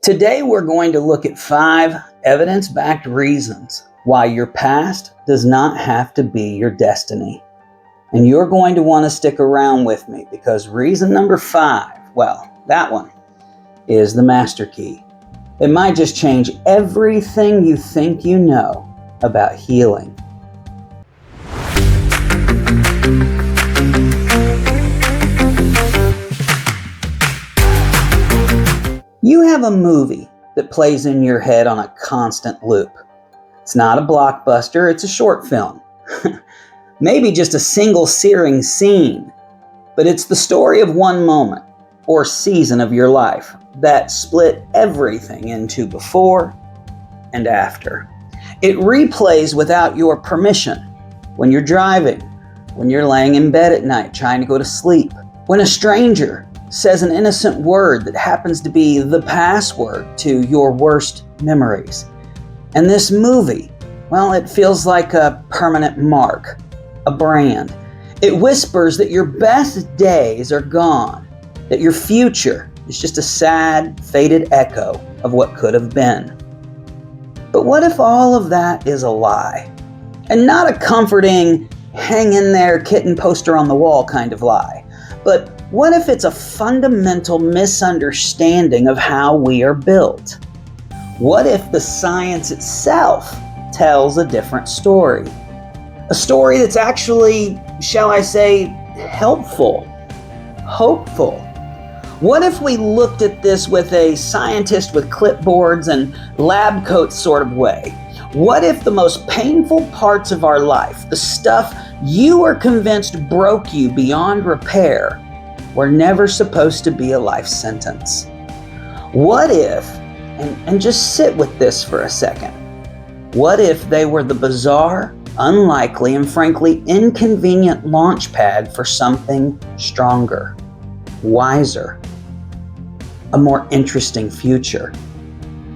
Today we're going to look at 5 evidence-backed reasons why your past does not have to be your destiny. And you're going to want to stick around with me because reason number 5, well, that one is the master key. It might just change everything you think you know about healing. You have a movie that plays in your head on a constant loop. It's not a blockbuster, it's a short film. Maybe just a single searing scene, but it's the story of one moment or season of your life that split everything into before and after. It replays without your permission when you're driving, when you're laying in bed at night trying to go to sleep, when a stranger says an innocent word that happens to be the password to your worst memories. And this movie, well, it feels like a permanent mark, a brand. It whispers that your best days are gone, that your future is just a sad, faded echo of what could have been. But what if all of that is a lie? And not a comforting, hang in there kitten poster on the wall kind of lie, but what if it's a fundamental misunderstanding of how we are built? What if the science itself tells a different story? A story that's actually, shall I say, helpful, hopeful. What if we looked at this with a scientist with clipboards and lab coats sort of way? What if the most painful parts of our life, the stuff you are convinced broke you beyond repair, were never supposed to be a life sentence? What if, and just sit with this for a second, what if they were the bizarre, unlikely, and frankly inconvenient launch pad for something stronger, wiser, a more interesting future?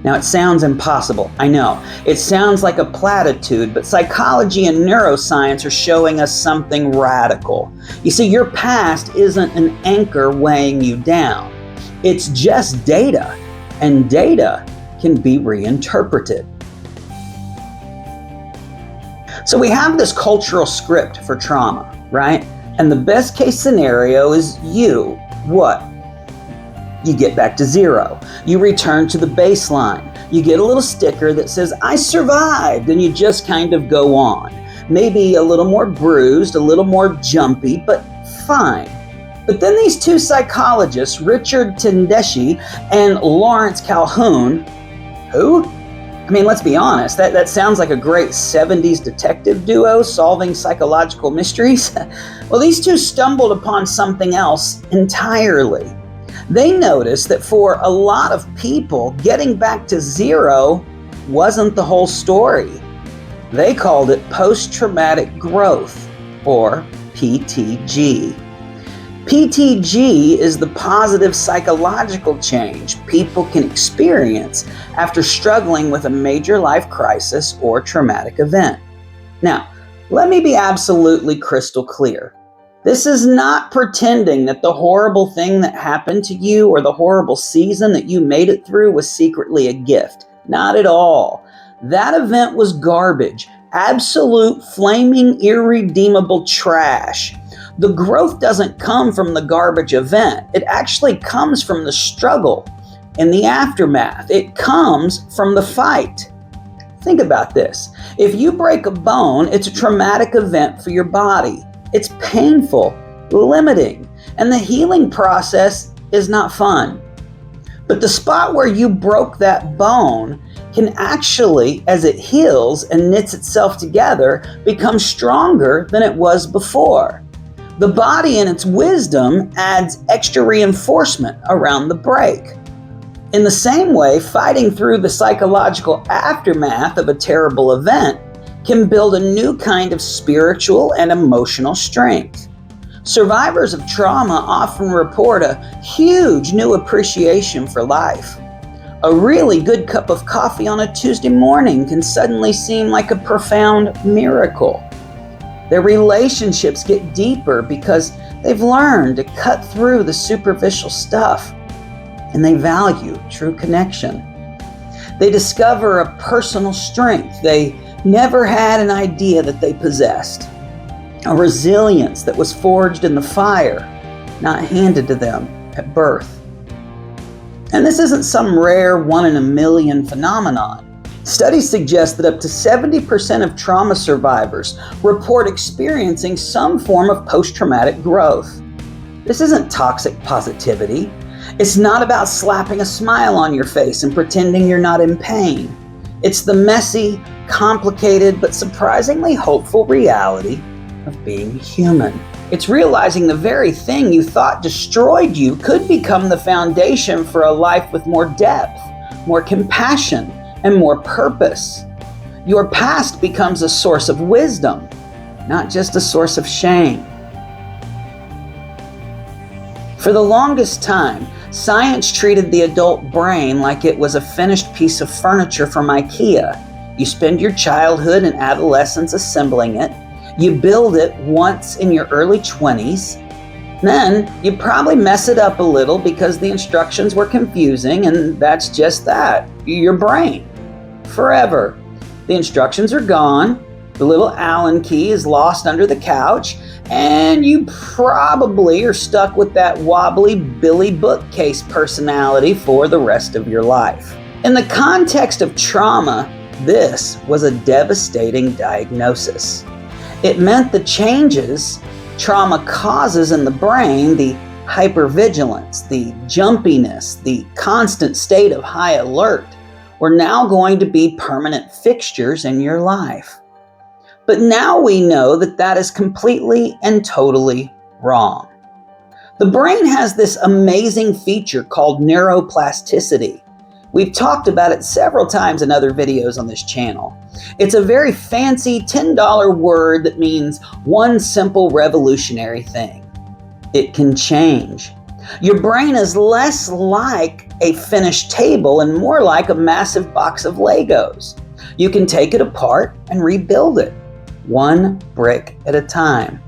Now it sounds impossible, I know. It sounds like a platitude, but psychology and neuroscience are showing us something radical. You see, your past isn't an anchor weighing you down. It's just data, and data can be reinterpreted. So we have this cultural script for trauma, right? And the best case scenario is what? You get back to zero. You return to the baseline. You get a little sticker that says, I survived, and you just kind of go on. Maybe a little more bruised, a little more jumpy, but fine. But then these 2 psychologists, Richard Tedeschi and Lawrence Calhoun, who? I mean, let's be honest, that sounds like a great 70s detective duo solving psychological mysteries. Well, these 2 stumbled upon something else entirely. They noticed that for a lot of people, getting back to zero wasn't the whole story. They called it post-traumatic growth, or PTG. PTG is the positive psychological change people can experience after struggling with a major life crisis or traumatic event. Now, let me be absolutely crystal clear. This is not pretending that the horrible thing that happened to you or the horrible season that you made it through was secretly a gift. Not at all. That event was garbage. Absolute flaming irredeemable trash. The growth doesn't come from the garbage event. It actually comes from the struggle and the aftermath. It comes from the fight. Think about this. If you break a bone, it's a traumatic event for your body. It's painful, limiting, and the healing process is not fun. But the spot where you broke that bone can actually, as it heals and knits itself together, become stronger than it was before. The body in its wisdom adds extra reinforcement around the break. In the same way, fighting through the psychological aftermath of a terrible event can build a new kind of spiritual and emotional strength. Survivors of trauma often report a huge new appreciation for life. A really good cup of coffee on a Tuesday morning can suddenly seem like a profound miracle. Their relationships get deeper because they've learned to cut through the superficial stuff. and they value true connection. They discover a personal strength they never had an idea that they possessed, a resilience that was forged in the fire, not handed to them at birth. And this isn't some rare 1 in a million phenomenon. Studies suggest that up to 70% of trauma survivors report experiencing some form of post-traumatic growth. This isn't toxic positivity. It's not about slapping a smile on your face and pretending you're not in pain. It's the messy, complicated, but surprisingly hopeful reality of being human. It's realizing the very thing you thought destroyed you could become the foundation for a life with more depth, more compassion, and more purpose. Your past becomes a source of wisdom, not just a source of shame. For the longest time, science treated the adult brain like it was a finished piece of furniture from IKEA. You spend your childhood and adolescence assembling it. You build it once in your early 20s. Then you probably mess it up a little because the instructions were confusing, and that's just that, your brain. Forever. The instructions are gone, the little Allen key is lost under the couch, and you probably are stuck with that wobbly Billy bookcase personality for the rest of your life. In the context of trauma, this was a devastating diagnosis. It meant the changes trauma causes in the brain, the hypervigilance, the jumpiness, the constant state of high alert, were now going to be permanent fixtures in your life. But now we know that that is completely and totally wrong. The brain has this amazing feature called neuroplasticity. We've talked about it several times in other videos on this channel. It's a very fancy $10 word that means one simple revolutionary thing. It can change. Your brain is less like a finished table and more like a massive box of Legos. You can take it apart and rebuild it, one brick at a time.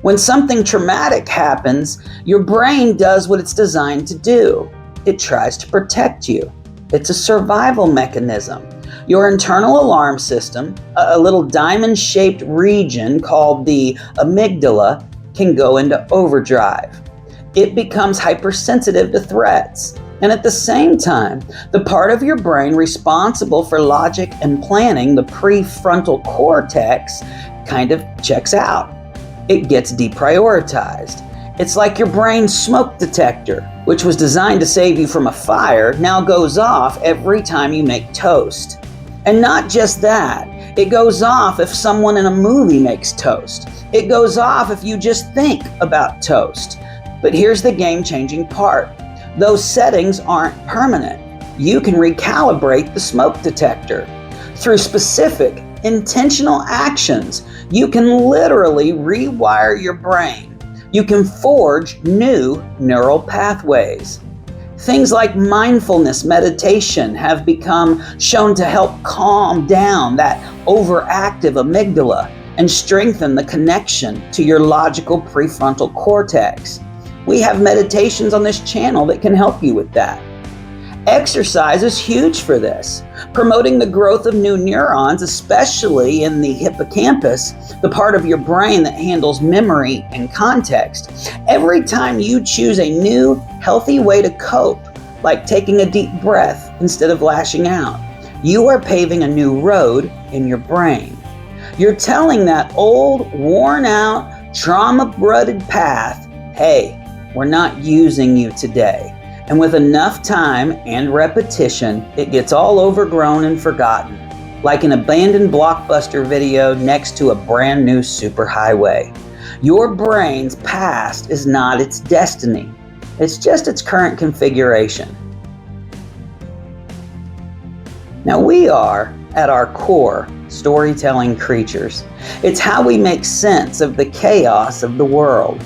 When something traumatic happens, your brain does what it's designed to do. It tries to protect you. It's a survival mechanism. Your internal alarm system, a little diamond-shaped region called the amygdala, can go into overdrive. It becomes hypersensitive to threats. And at the same time, the part of your brain responsible for logic and planning, the prefrontal cortex, kind of checks out. It gets deprioritized. It's like your brain's smoke detector, which was designed to save you from a fire, now goes off every time you make toast. And not just that, it goes off if someone in a movie makes toast. It goes off if you just think about toast. But here's the game-changing part. Those settings aren't permanent. You can recalibrate the smoke detector. Through specific, intentional actions, you can literally rewire your brain. You can forge new neural pathways. Things like mindfulness meditation have become shown to help calm down that overactive amygdala and strengthen the connection to your logical prefrontal cortex. We have meditations on this channel that can help you with that. Exercise is huge for this, promoting the growth of new neurons, especially in the hippocampus, the part of your brain that handles memory and context. Every time you choose a new, healthy way to cope, like taking a deep breath instead of lashing out, you are paving a new road in your brain. You're telling that old, worn-out, trauma-rooted path, hey, we're not using you today. And with enough time and repetition, it gets all overgrown and forgotten, like an abandoned blockbuster video next to a brand new superhighway. Your brain's past is not its destiny. It's just its current configuration. Now we are, at our core, storytelling creatures. It's how we make sense of the chaos of the world.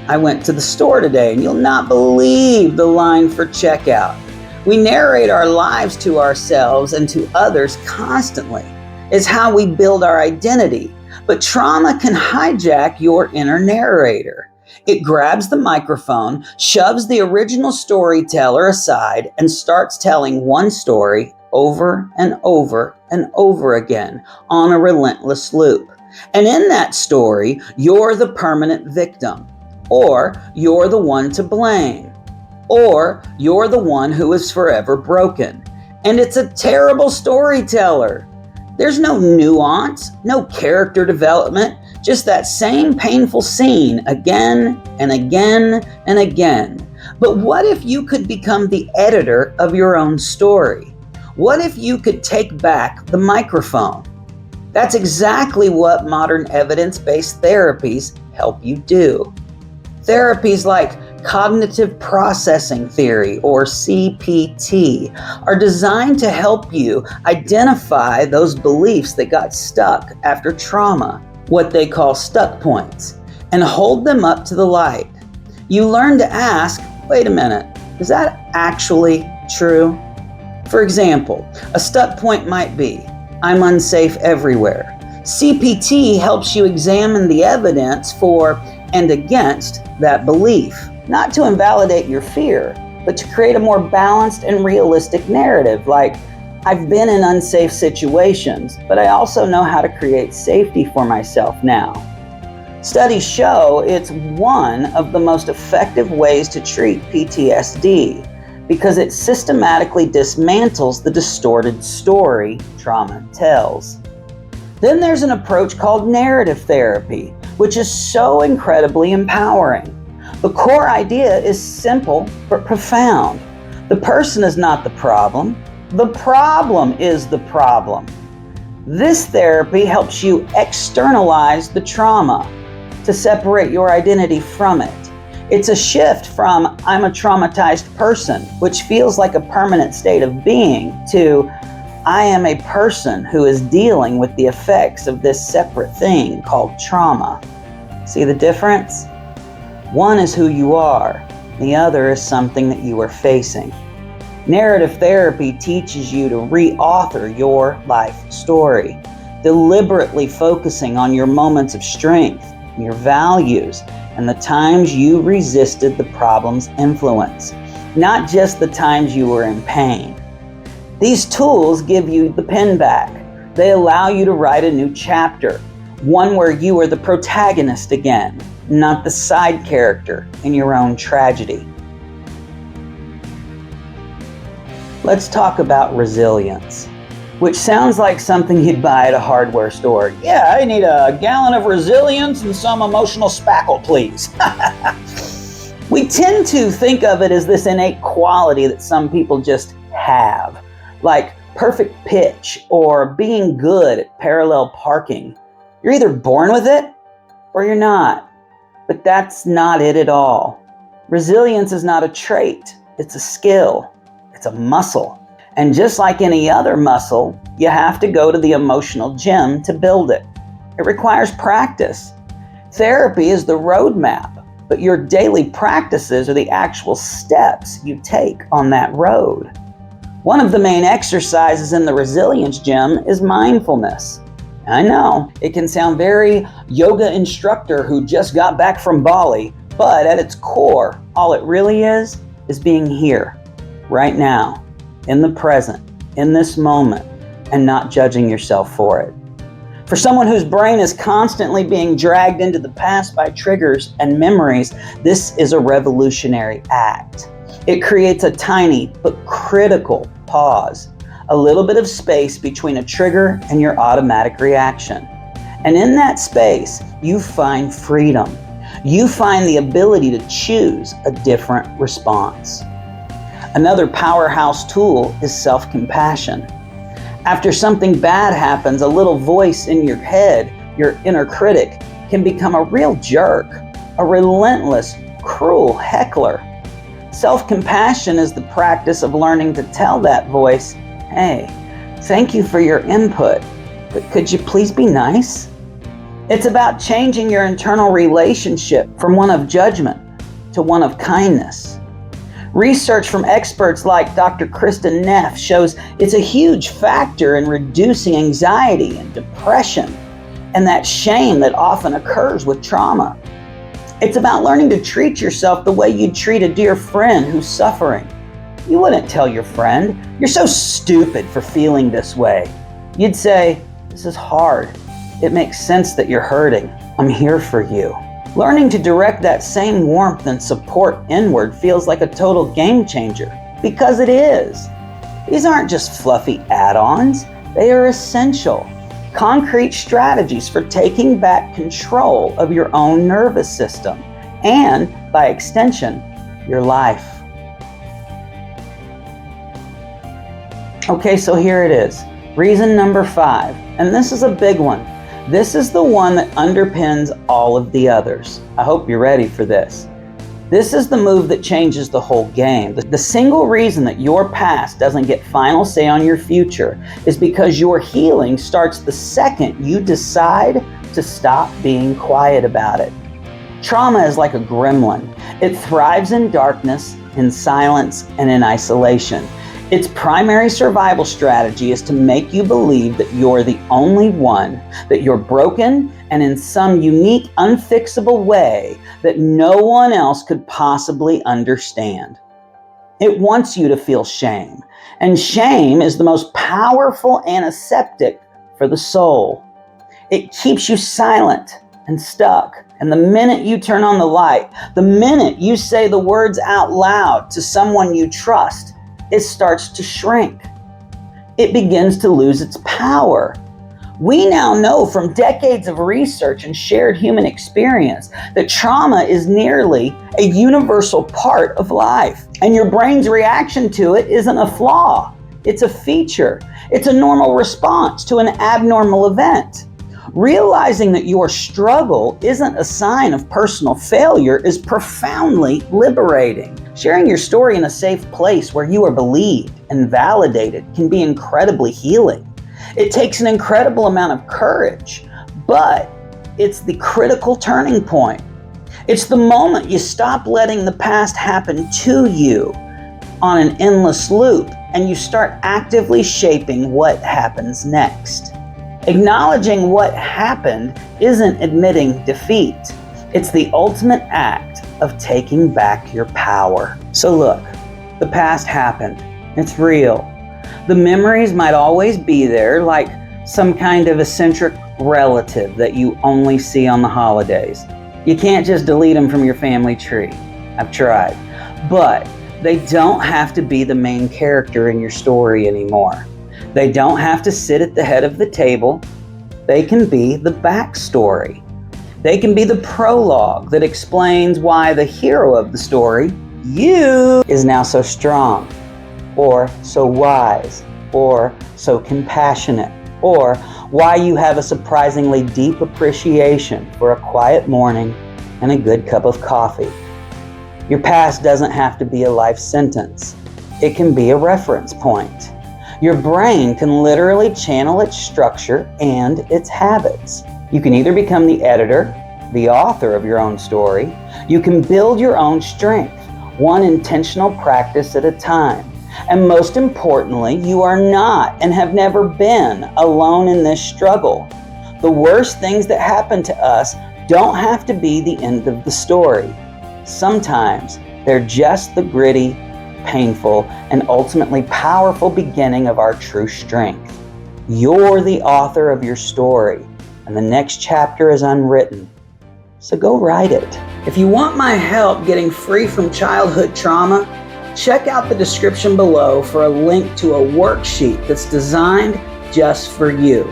I went to the store today and you'll not believe the line for checkout. We narrate our lives to ourselves and to others constantly. It's how we build our identity. But trauma can hijack your inner narrator. It grabs the microphone, shoves the original storyteller aside, and starts telling one story over and over and over again on a relentless loop. And in that story, you're the permanent victim, or you're the one to blame, or you're the one who is forever broken. And it's a terrible storyteller. There's no nuance, no character development, just that same painful scene again and again and again. But what if you could become the editor of your own story? What if you could take back the microphone? That's exactly what modern evidence-based therapies help you do. Therapies like cognitive processing theory, or CPT, are designed to help you identify those beliefs that got stuck after trauma, what they call stuck points, and hold them up to the light. You learn to ask, wait a minute, is that actually true? For example, a stuck point might be, I'm unsafe everywhere. CPT helps you examine the evidence for and against that belief, not to invalidate your fear, but to create a more balanced and realistic narrative, like, I've been in unsafe situations, but I also know how to create safety for myself now. Studies show it's one of the most effective ways to treat PTSD because it systematically dismantles the distorted story trauma tells. Then there's an approach called narrative therapy, which is so incredibly empowering. The core idea is simple but profound. The person is not the problem is the problem. This therapy helps you externalize the trauma to separate your identity from it. It's a shift from I'm a traumatized person, which feels like a permanent state of being, to I am a person who is dealing with the effects of this separate thing called trauma. See the difference? One is who you are, the other is something that you are facing. Narrative therapy teaches you to re-author your life story, deliberately focusing on your moments of strength, your values, and the times you resisted the problem's influence, not just the times you were in pain. These tools give you the pen back. They allow you to write a new chapter, one where you are the protagonist again, not the side character in your own tragedy. Let's talk about resilience, which sounds like something you'd buy at a hardware store. Yeah, I need a gallon of resilience and some emotional spackle, please. We tend to think of it as this innate quality that some people just have, like perfect pitch or being good at parallel parking. You're either born with it or you're not, but that's not it at all. Resilience is not a trait, it's a skill. It's a muscle. And just like any other muscle, you have to go to the emotional gym to build it. It requires practice. Therapy is the roadmap, but your daily practices are the actual steps you take on that road. One of the main exercises in the resilience gym is mindfulness. I know, it can sound very yoga instructor who just got back from Bali, but at its core, all it really is being here. Right now, in the present, in this moment, and not judging yourself for it. For someone whose brain is constantly being dragged into the past by triggers and memories, this is a revolutionary act. It creates a tiny but critical pause, a little bit of space between a trigger and your automatic reaction. And in that space, you find freedom. You find the ability to choose a different response. Another powerhouse tool is self-compassion. After something bad happens, a little voice in your head, your inner critic, can become a real jerk, a relentless, cruel heckler. Self-compassion is the practice of learning to tell that voice, hey, thank you for your input, but could you please be nice? It's about changing your internal relationship from one of judgment to one of kindness. Research from experts like Dr. Kristen Neff shows it's a huge factor in reducing anxiety and depression and that shame that often occurs with trauma. It's about learning to treat yourself the way you'd treat a dear friend who's suffering. You wouldn't tell your friend, "You're so stupid for feeling this way." You'd say, "This is hard. It makes sense that you're hurting. I'm here for you." Learning to direct that same warmth and support inward feels like a total game changer, because it is. These aren't just fluffy add-ons, they are essential, concrete strategies for taking back control of your own nervous system and, by extension, your life. Okay, so here it is. Reason number 5, and this is a big one. This is the one that underpins all of the others. I hope you're ready for this. This is the move that changes the whole game. The single reason that your past doesn't get final say on your future is because your healing starts the second you decide to stop being quiet about it. Trauma is like a gremlin. It thrives in darkness, in silence, and in isolation. Its primary survival strategy is to make you believe that you're the only one, that you're broken, and in some unique, unfixable way that no one else could possibly understand. It wants you to feel shame, and shame is the most powerful antiseptic for the soul. It keeps you silent and stuck, and the minute you turn on the light, the minute you say the words out loud to someone you trust, it starts to shrink. It begins to lose its power. We now know from decades of research and shared human experience that trauma is nearly a universal part of life. And your brain's reaction to it isn't a flaw. It's a feature. It's a normal response to an abnormal event. Realizing that your struggle isn't a sign of personal failure is profoundly liberating. Sharing your story in a safe place where you are believed and validated can be incredibly healing. It takes an incredible amount of courage, but it's the critical turning point. It's the moment you stop letting the past happen to you on an endless loop and you start actively shaping what happens next. Acknowledging what happened isn't admitting defeat. It's the ultimate act of taking back your power. So look, the past happened. It's real. The memories might always be there, like some kind of eccentric relative that you only see on the holidays. You can't just delete them from your family tree. I've tried. But they don't have to be the main character in your story anymore. They don't have to sit at the head of the table. They can be the backstory. They can be the prologue that explains why the hero of the story, you, is now so strong, or so wise, or so compassionate, or why you have a surprisingly deep appreciation for a quiet morning and a good cup of coffee. Your past doesn't have to be a life sentence. It can be a reference point. Your brain can literally channel its structure and its habits. You can either become the editor, the author of your own story. You can build your own strength, one intentional practice at a time. And most importantly, you are not and have never been alone in this struggle. The worst things that happen to us don't have to be the end of the story. Sometimes they're just the gritty, painful, and ultimately powerful beginning of our true strength. You're the author of your story, and the next chapter is unwritten. So go write it. If you want my help getting free from childhood trauma, check out the description below for a link to a worksheet that's designed just for you.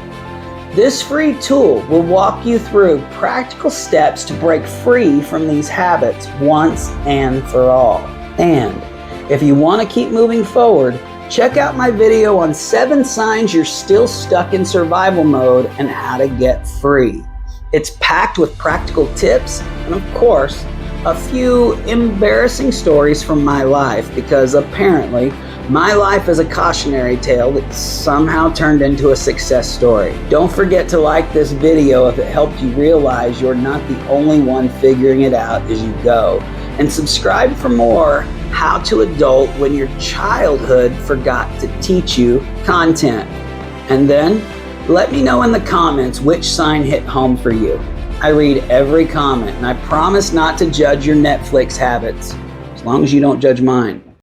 This free tool will walk you through practical steps to break free from these habits once and for all. And if you want to keep moving forward, check out my video on 7 signs you're still stuck in survival mode and how to get free. It's packed with practical tips and, of course, a few embarrassing stories from my life, because apparently my life is a cautionary tale that somehow turned into a success story. Don't forget to like this video if it helped you realize you're not the only one figuring it out as you go. And subscribe for more how to adult when your childhood forgot to teach you content. And then let me know in the comments which sign hit home for you. I read every comment, and I promise not to judge your Netflix habits, as long as you don't judge mine.